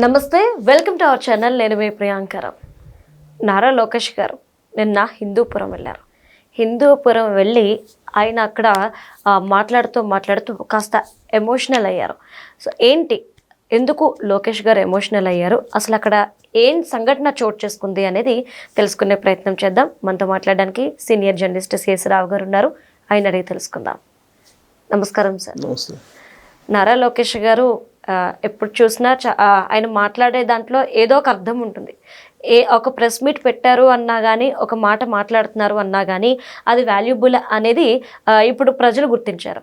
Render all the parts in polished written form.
నమస్తే, welcome to our channel. నేను మీ ప్రియాంకరం. నారా లోకేష్ గారు నిన్న హిందూపురం వెళ్ళారు. హిందూపురం వెళ్ళి ఆయన అక్కడ మాట్లాడుతూ కాస్త ఎమోషనల్ అయ్యారు. సో ఏంటి, ఎందుకు లోకేష్ గారు ఎమోషనల్ అయ్యారు, అసలు అక్కడ ఏం సంఘటన చోటు చేసుకుంది అనేది తెలుసుకునే ప్రయత్నం చేద్దాం. మనతో మాట్లాడడానికి సీనియర్ జర్నలిస్ట్ సిఎస్ రావు గారు ఉన్నారు. ఆయన అడిగి తెలుసుకుందాం. నమస్కారం సార్. నమస్తే. నారా లోకేష్ గారు ఎప్పుడు చూసినా ఆయన మాట్లాడే దాంట్లో ఏదో ఒక అర్థం ఉంటుంది. ఒక ప్రెస్ మీట్ పెట్టారు అన్నా కానీ, ఒక మాట మాట్లాడుతున్నారు అన్నా కానీ అది వాల్యుబుల్ అనేది ఇప్పుడు ప్రజలు గుర్తించారు.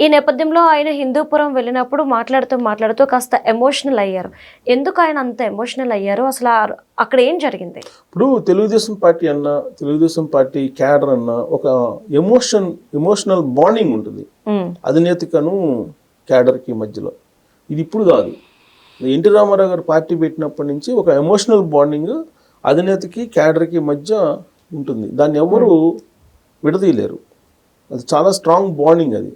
ఈ నేపథ్యంలో ఆయన హిందూపురం వెళ్ళినప్పుడు మాట్లాడుతూ కాస్త ఎమోషనల్ అయ్యారు. ఎందుకు ఆయన అంత ఎమోషనల్ అయ్యారు, అసలు అక్కడ ఏం జరిగింది? ఇప్పుడు తెలుగుదేశం పార్టీ అన్న, తెలుగుదేశం పార్టీ క్యాడర్ అన్న ఒక ఎమోషనల్ బాండింగ్ ఉంటుంది అధినేతకను క్యాడర్కి మధ్యలో. ఇది ఇప్పుడు కాదు, ఎన్టీ రామారావు గారు పార్టీ పెట్టినప్పటి నుంచి ఒక ఎమోషనల్ బాండింగ్ అధినేతకి క్యాడర్కి మధ్య ఉంటుంది. దాన్ని ఎవరు విడదీయలేరు. అది చాలా స్ట్రాంగ్ బాండింగ్. అది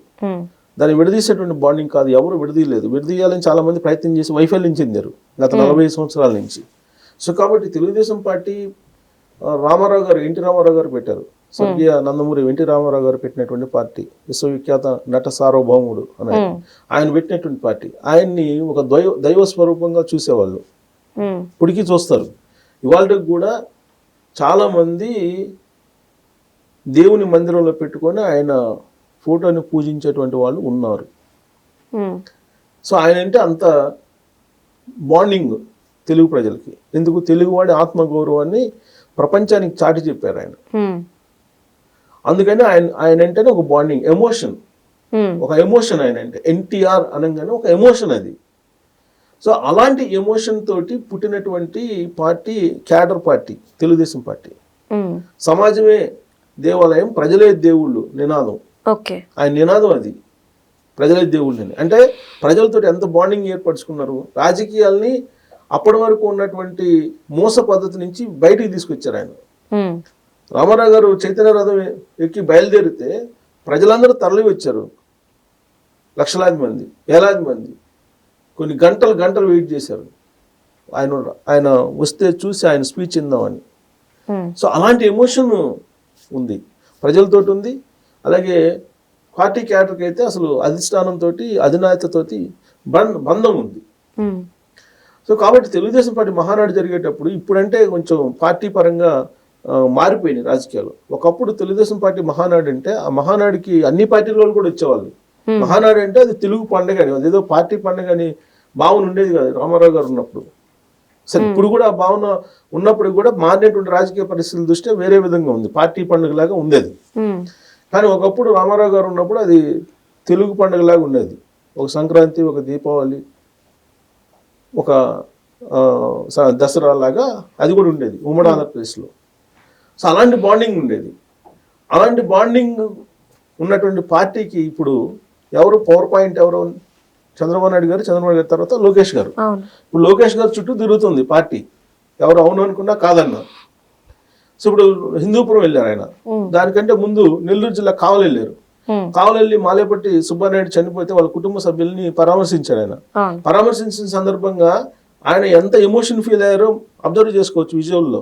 దాన్ని విడదీసేటువంటి బాండింగ్ కాదు, ఎవరు విడదీయలేదు. విడదీయాలని చాలా మంది ప్రయత్నం చేసి వైఫల్యం చెందారు గత 40 సంవత్సరాల నుంచి. సో కాబట్టి తెలుగుదేశం పార్టీ రామారావు గారు, ఎన్టీ రామారావు గారు పెట్టారు. స్వర్గీయ నందమూరి ఎన్టీ రామారావు గారు పెట్టినటువంటి పార్టీ, విశ్వవిఖ్యాత నట సార్వభౌముడు అని ఆయన పెట్టినటువంటి పార్టీ. ఆయన్ని ఒక దైవ స్వరూపంగా చూసేవాళ్ళు, ఇప్పటికీ చూస్తారు. ఇవాళకి కూడా చాలా మంది దేవుని మందిరంలో పెట్టుకొని ఆయన ఫోటోని పూజించేటువంటి వాళ్ళు ఉన్నారు. సో ఆయన అంటే అంత బాండింగ్ తెలుగు ప్రజలకి. ఎందుకు, తెలుగువాడి ఆత్మగౌరవాన్ని ప్రపంచానికి చాటి చెప్పారు ఆయన. అందుకని ఆయన అంటేనే ఒక బాండింగ్, ఎమోషన్, ఒక ఎమోషన్. ఆయన అంటే ఎన్టీఆర్ అనగానే ఒక ఎమోషన్ అది. సో అలాంటి ఎమోషన్ తోటి పుట్టినటువంటి party cadre party Telugu Desam party. సమాజమే దేవాలయం, ప్రజలే దేవుళ్ళు నినాదం. ఆయన నినాదం అది, ప్రజలే దేవుళ్ళని. అంటే ప్రజలతో ఎంత బాండింగ్ ఏర్పరచుకున్నారు. రాజకీయాల్ని అప్పటి వరకు ఉన్నటువంటి మోస పద్ధతి నుంచి బయటికి తీసుకొచ్చారు ఆయన. రామారావు గారు చైతన్య రథం ఎక్కి బయలుదేరితే ప్రజలందరూ తరలి వచ్చారు. లక్షలాది మంది, వేలాది మంది, కొన్ని గంటలు వెయిట్ చేశారు ఆయన వస్తే చూసి ఆయన స్పీచ్ ఇందామని. సో అలాంటి ఎమోషన్ ఉంది, ప్రజలతోటి ఉంది. అలాగే పార్టీ క్యాడర్కి అయితే అసలు అధిష్టానంతో, అధినాయకతోటి బంధం ఉంది. సో కాబట్టి తెలుగుదేశం పార్టీ మహానాడు జరిగేటప్పుడు, ఇప్పుడంటే కొంచెం పార్టీ పరంగా మారిపోయినాయి రాజకీయాలు. ఒకప్పుడు తెలుగుదేశం పార్టీ మహానాడు అంటే ఆ మహానాడికి అన్ని పార్టీల వాళ్ళు కూడా వచ్చేవాళ్ళు. మహానాడు అంటే అది తెలుగు పండుగ అని, అదేదో పార్టీ పండుగ అని భావన ఉండేది కాదు రామారావు గారు ఉన్నప్పుడు. సరే, ఇప్పుడు కూడా ఆ భావన ఉన్నప్పుడు కూడా మారినటువంటి రాజకీయ పరిస్థితుల దృష్ట్యా వేరే విధంగా ఉంది, పార్టీ పండుగ లాగా ఉండేది. కానీ ఒకప్పుడు రామారావు గారు ఉన్నప్పుడు అది తెలుగు పండుగ లాగా ఉండేది. ఒక సంక్రాంతి, ఒక దీపావళి, ఒక దసరా లాగా అది కూడా ఉండేది ఉమ్మడి ఆంధ్రప్రదేశ్లో. సో అలాంటి బాండింగ్ ఉండేది. అలాంటి బాండింగ్ ఉన్నటువంటి పార్టీకి ఇప్పుడు ఎవరు పవర్ పాయింట్, ఎవరు చంద్రబాబు నాయుడు గారు తర్వాత లోకేష్ గారు. ఇప్పుడు లోకేష్ గారు చుట్టూ తిరుగుతుంది పార్టీ, ఎవరు అవును అనుకున్నా కాదన్నా. సో ఇప్పుడు హిందూపురం వెళ్ళారు ఆయన. దానికంటే ముందు నెల్లూరు జిల్లా కావలి వెళ్ళారు. కావలి వెళ్ళి మాలేపట్టి సుబ్బానాయుడు చనిపోతే వాళ్ళ కుటుంబ సభ్యుల్ని పరామర్శించారు ఆయన. పరామర్శించిన సందర్భంగా ఆయన ఎంత ఎమోషన్ ఫీల్ అయ్యారో అబ్జర్వ్ చేసుకోవచ్చు విజువల్లో.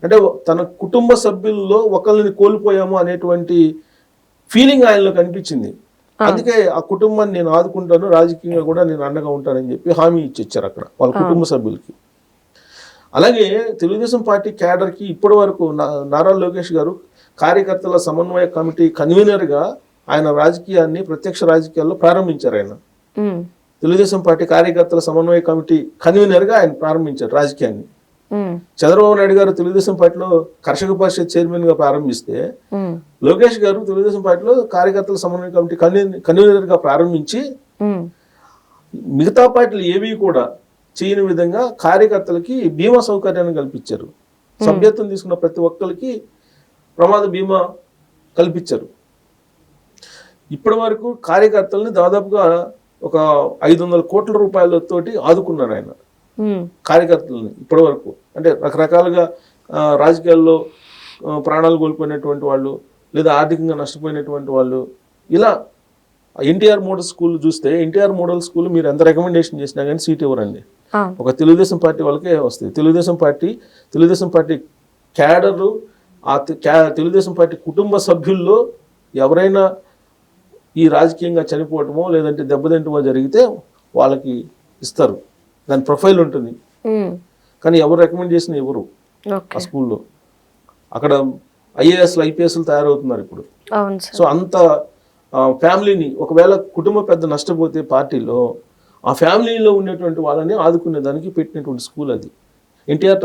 అంటే తన కుటుంబ సభ్యుల్లో ఒకరిని కోల్పోయాము అనేటువంటి ఫీలింగ్ ఆయనలో కనిపించింది. అందుకే ఆ కుటుంబాన్ని నేను ఆదుకుంటాను, రాజకీయంగా కూడా నేను అండగా ఉంటానని చెప్పి హామీ ఇచ్చారు అక్కడ వాళ్ళ కుటుంబ సభ్యులకి. అలాగే తెలుగుదేశం పార్టీ క్యాడర్కి ఇప్పటి వరకు నారా లోకేష్ గారు కార్యకర్తల సమన్వయ కమిటీ కన్వీనర్గా ఆయన రాజకీయాన్ని, ప్రత్యక్ష రాజకీయాల్లో ప్రారంభించారు. ఆయన తెలుగుదేశం పార్టీ కార్యకర్తల సమన్వయ కమిటీ కన్వీనర్గా ఆయన ప్రారంభించారు రాజకీయాన్ని. చంద్రబాబు నాయుడు గారు తెలుగుదేశం పార్టీలో కర్షక పరిషత్ చైర్మన్ గా ప్రారంభిస్తే, లోకేష్ గారు తెలుగుదేశం పార్టీలో కార్యకర్తల సమన్వయ కమిటీ కన్వీనర్ గా ప్రారంభించి మిగతా పార్టీలు ఏవి కూడా చేయని విధంగా కార్యకర్తలకి బీమా సౌకర్యాన్ని కల్పించారు. సభ్యత్వం తీసుకున్న ప్రతి ఒక్కరికి ప్రమాద బీమా కల్పించారు. ఇప్పటి వరకు కార్యకర్తలని దాదాపుగా ఒక 500 కోట్ల రూపాయలతోటి ఆదుకున్నారు ఆయన కార్యకర్తలని ఇప్పటి వరకు. అంటే రకరకాలుగా రాజకీయాల్లో ప్రాణాలు కోల్పోయినటువంటి వాళ్ళు, లేదా ఆర్థికంగా నష్టపోయినటువంటి వాళ్ళు, ఇలా ఎన్టీఆర్ మోడల్ స్కూల్ చూస్తే ఎన్టీఆర్ మోడల్ స్కూల్ మీరు ఎంత రికమెండేషన్ చేసినా కానీ సీట్ ఇవ్వరండి. అవును. ఒక తెలుగుదేశం పార్టీ వాళ్ళకే వస్తుంది. Telugu Desam party cadre, Telugu Desam party కుటుంబ సభ్యుల్లో ఎవరైనా ఈ రాజకీయంగా చనిపోవటమో లేదంటే దెబ్బతింటమో జరిగితే వాళ్ళకి ఇస్తారు, దాని ప్రొఫైల్ ఉంటుంది. కానీ ఎవరు రికమెండ్ చేసిన ఎవరు ఆ స్కూల్లో. అక్కడ ఐఏఎస్లు ఐపీఎస్లు తయారవుతున్నారు ఇప్పుడు. అవును సార్. సో అంత ఫ్యామిలీని, ఒకవేళ కుటుంబ పెద్ద నష్టపోతే పార్టీలో ఆ ఫ్యామిలీలో ఉండేటువంటి వాళ్ళని ఆదుకునే దానికి పెట్టినటువంటి స్కూల్ అది. ఎన్టీఆర్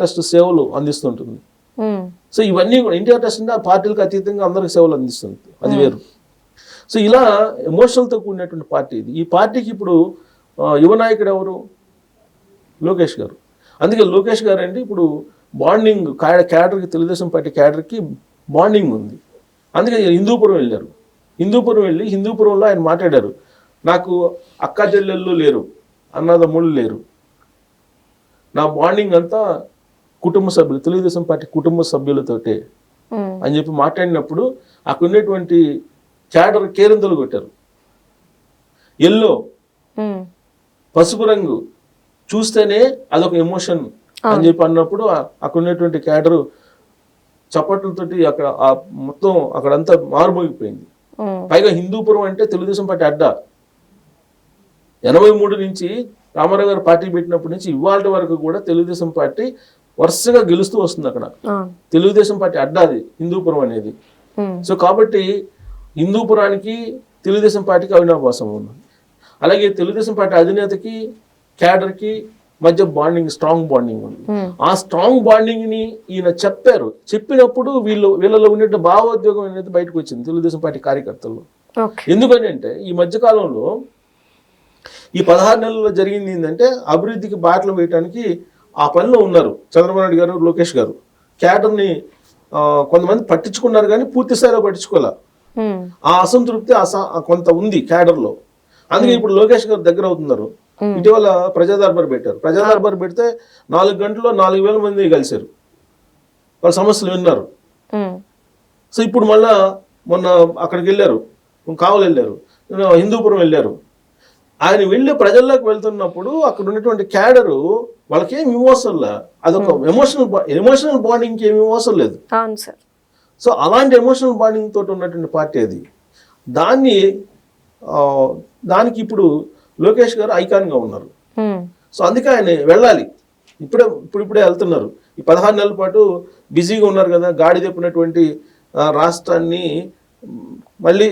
ట్రస్ట్ సేవలు అందిస్తుంటుంది. సో ఇవన్నీ కూడా ఎన్టీఆర్ ట్రస్ట్ అంటే ఆ పార్టీలకు అతీతంగా అందరికి సేవలు అందిస్తుంది, అది వేరు. సో ఇలా ఎమోషనల్తో కూడినటువంటి పార్టీ ఇది. ఈ పార్టీకి ఇప్పుడు యువ నాయకుడు ఎవరు? లోకేష్ గారు. అందుకే లోకేష్ గారు అంటే ఇప్పుడు బాండింగ్ క్యాడర్కి, తెలుగుదేశం పార్టీ క్యాడర్కి బాండింగ్ ఉంది. అందుకే హిందూపురం వెళ్ళారు. హిందూపురంలో ఆయన మాట్లాడారు, నాకు అక్క చెల్లెళ్ళు లేరు, అన్నదమ్ముళ్ళు లేరు, నా బాండింగ్ అంతా కుటుంబ సభ్యులు, తెలుగుదేశం పార్టీ కుటుంబ సభ్యులతోటే అని చెప్పి మాట్లాడినప్పుడు అక్కడ ఉన్నటువంటి క్యాడర్ కేరింతలు కొట్టారు. ఎల్లో, పసుపు రంగు చూస్తేనే అదొక ఎమోషన్ అని చెప్పి అన్నప్పుడు అక్కడ ఉన్నటువంటి క్యాడరు చప్పట్లతోటి అక్కడ మొత్తం అక్కడంతా మారుమోగిపోయింది. పైగా హిందూపురం అంటే తెలుగుదేశం పార్టీ అడ్డా. 83 నుంచి రామారావు గారు పార్టీ పెట్టినప్పటి నుంచి ఇవాళ వరకు కూడా తెలుగుదేశం పార్టీ వరుసగా గెలుస్తూ వస్తుంది. అక్కడ తెలుగుదేశం పార్టీ అడ్డా అది హిందూపురం అనేది. సో కాబట్టి హిందూపురానికి తెలుగుదేశం పార్టీకి అవినాభాసం ఉంది. అలాగే తెలుగుదేశం పార్టీ అధినేతకి క్యాడర్కి మధ్య బాండింగ్, స్ట్రాంగ్ బాండింగ్ ఉంది. ఆ స్ట్రాంగ్ బాండింగ్ ని ఈయన చెప్పినప్పుడు వీళ్ళలో ఉండే భావోద్యోగం అనేది బయటకు వచ్చింది తెలుగుదేశం పార్టీ కార్యకర్తల్లో. ఎందుకని అంటే ఈ మధ్యకాలంలో ఈ 16 నెలల్లో జరిగింది ఏంటంటే అభివృద్ధికి బాటలు వేయడానికి ఆ పనిలో ఉన్నారు చంద్రబాబు నాయుడు గారు, లోకేష్ గారు. క్యాడర్ని కొంతమంది పట్టించుకున్నారు కానీ పూర్తి స్థాయిలో పట్టించుకోలే. ఆ అసంతృప్తి కొంత ఉంది క్యాడర్లో. అందుకే ఇప్పుడు లోకేష్ గారు దగ్గర అవుతున్నారు. ఇటీవల ప్రజా దర్బార్ పెట్టారు. ప్రజా దర్బార్ పెడితే 4 గంటల్లో 4,000 మంది కలిశారు, వాళ్ళ సమస్యలు విన్నారు. సో ఇప్పుడు మళ్ళా మొన్న అక్కడికి వెళ్ళారు, కావలి వెళ్ళారు, హిందూపురం వెళ్ళారు. ఆయన వెళ్ళి ప్రజల్లోకి వెళ్తున్నప్పుడు అక్కడ ఉన్నటువంటి క్యాడరు వాళ్ళకేం ఇమోషన్లా, అదొక ఎమోషనల్ బాండింగ్కి ఏమి ఇమోషన్ లేదు. సో అలాంటి ఎమోషనల్ బాండింగ్ తోటి ఉన్నటువంటి పార్టీ అది. దానికి ఇప్పుడు లోకేష్ గారు ఐకాన్గా ఉన్నారు. సో అందుకే ఆయన వెళ్ళాలి. ఇప్పుడే వెళ్తున్నారు. ఈ 16 నెలల పాటు బిజీగా ఉన్నారు కదా, గాడి తెప్పినటువంటి రాష్ట్రాన్ని మళ్ళీ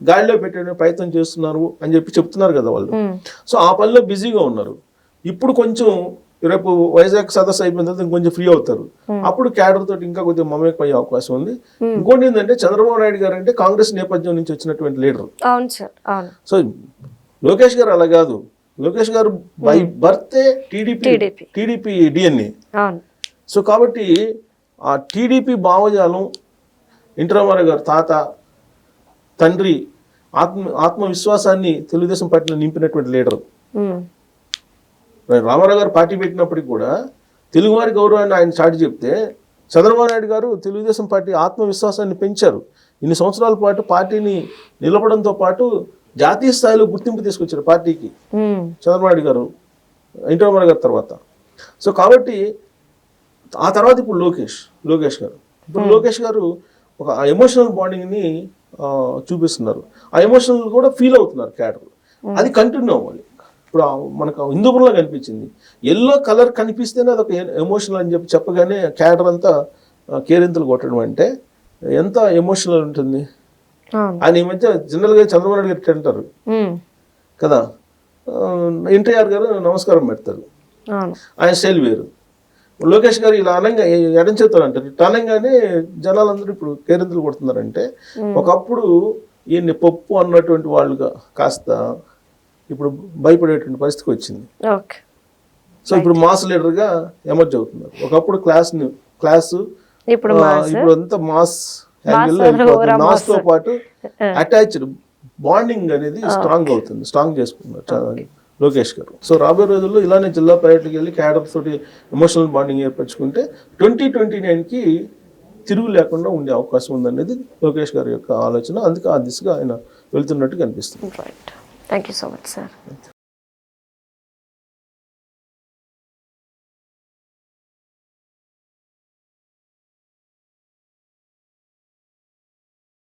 గాడిలో పెట్టే ప్రయత్నం చేస్తున్నారు అని చెప్పి చెప్తున్నారు కదా వాళ్ళు. సో ఆ పనిలో బిజీగా ఉన్నారు. ఇప్పుడు కొంచెం రేపు వైజాగ్ సదస్సు అయిపోయిన తర్వాత ఇంకొంచెం ఫ్రీ అవుతారు. అప్పుడు క్యాడర్ తోటి ఇంకా కొద్దిగా మమేకం అయ్యే అవకాశం ఉంది. ఇంకోటి ఏంటంటే చంద్రబాబు నాయుడు గారు అంటే కాంగ్రెస్ నేపథ్యం నుంచి వచ్చినటువంటి లీడర్. సో లోకేష్ గారు అలా కాదు. లోకేష్ గారు బై బర్తే టీడీపీ డిఎన్ఏ. సో కాబట్టి ఆ టీడీపీ భావజాలం, ఎన్టీ రామారావు గారు తాత, తండ్రి ఆత్మవిశ్వాసాన్ని తెలుగుదేశం పార్టీలో నింపినటువంటి లీడర్. రామారావు గారు పార్టీ పెట్టినప్పటికి కూడా తెలుగువారి గౌరవాన్ని ఆయన చాటి చెప్తే చంద్రబాబు నాయుడు గారు తెలుగుదేశం పార్టీ ఆత్మవిశ్వాసాన్ని పెంచారు. ఇన్ని సంవత్సరాల పాటు పార్టీని నిలపడంతో పాటు జాతీయ స్థాయిలో గుర్తింపు తీసుకొచ్చారు పార్టీకి చంద్రబాబు నాయుడు గారు, ఎన్టీ రామారావు గారి తర్వాత. సో కాబట్టి ఆ తర్వాత ఇప్పుడు లోకేష్ గారు లోకేష్ గారు ఒక ఎమోషనల్ బాండింగ్ని చూపిస్తున్నారు. ఆ ఎమోషనల్ కూడా ఫీల్ అవుతున్నారు క్యాడర్. అది కంటిన్యూ అవ్వాలి. ఇప్పుడు మనకు హిందూపురంలో కనిపించింది, ఎల్లో కలర్ కనిపిస్తేనే అదొక ఎమోషనల్ అని చెప్పగానే క్యాడర్ అంతా కేరింతలు కొట్టడం అంటే ఎంత ఎమోషనల్ ఉంటుంది. ఆయన ఈ మధ్య జనరల్గా చంద్రబాబు నాయుడు గారు అంటారు కదా, ఎన్టీఆర్ గారు నమస్కారం పెడతారు, ఆయన స్టైల్ వేరు. లోకేష్ గారు ఇలా అనంగా ఎడం చేస్తారు అంటారు. ఇట్లా అనగానే జనాలందరూ ఇప్పుడు కేరింతలు కొడుతున్నారంటే ఒకప్పుడు ఈయన్ని పప్పు అన్నటువంటి వాళ్ళుగా కాస్త ఇప్పుడు భయపడేటువంటి పరిస్థితికి వచ్చింది. సో ఇప్పుడు మాస్ లీడర్గా ఎమర్జ్ అవుతున్నారు. ఒకప్పుడు క్లాసు ఇప్పుడు అంతా మాస్ తో పాటు అటాచ్డ్ బాండింగ్ అనేది స్ట్రాంగ్ చేసుకున్నారు లోకేష్ గారు. సో రాబోయే రోజుల్లో ఇలానే జిల్లా పర్యటనకి వెళ్ళి క్యాడర్ తోటి ఎమోషనల్ బాండింగ్ ఏర్పరచుకుంటే 2029కి తిరుగు లేకుండా ఉండే అవకాశం ఉందనేది లోకేష్ గారి యొక్క ఆలోచన. అందుకే ఆ దిశగా ఆయన వెళ్తున్నట్టు కనిపిస్తుంది. Right. Thank you so much sir.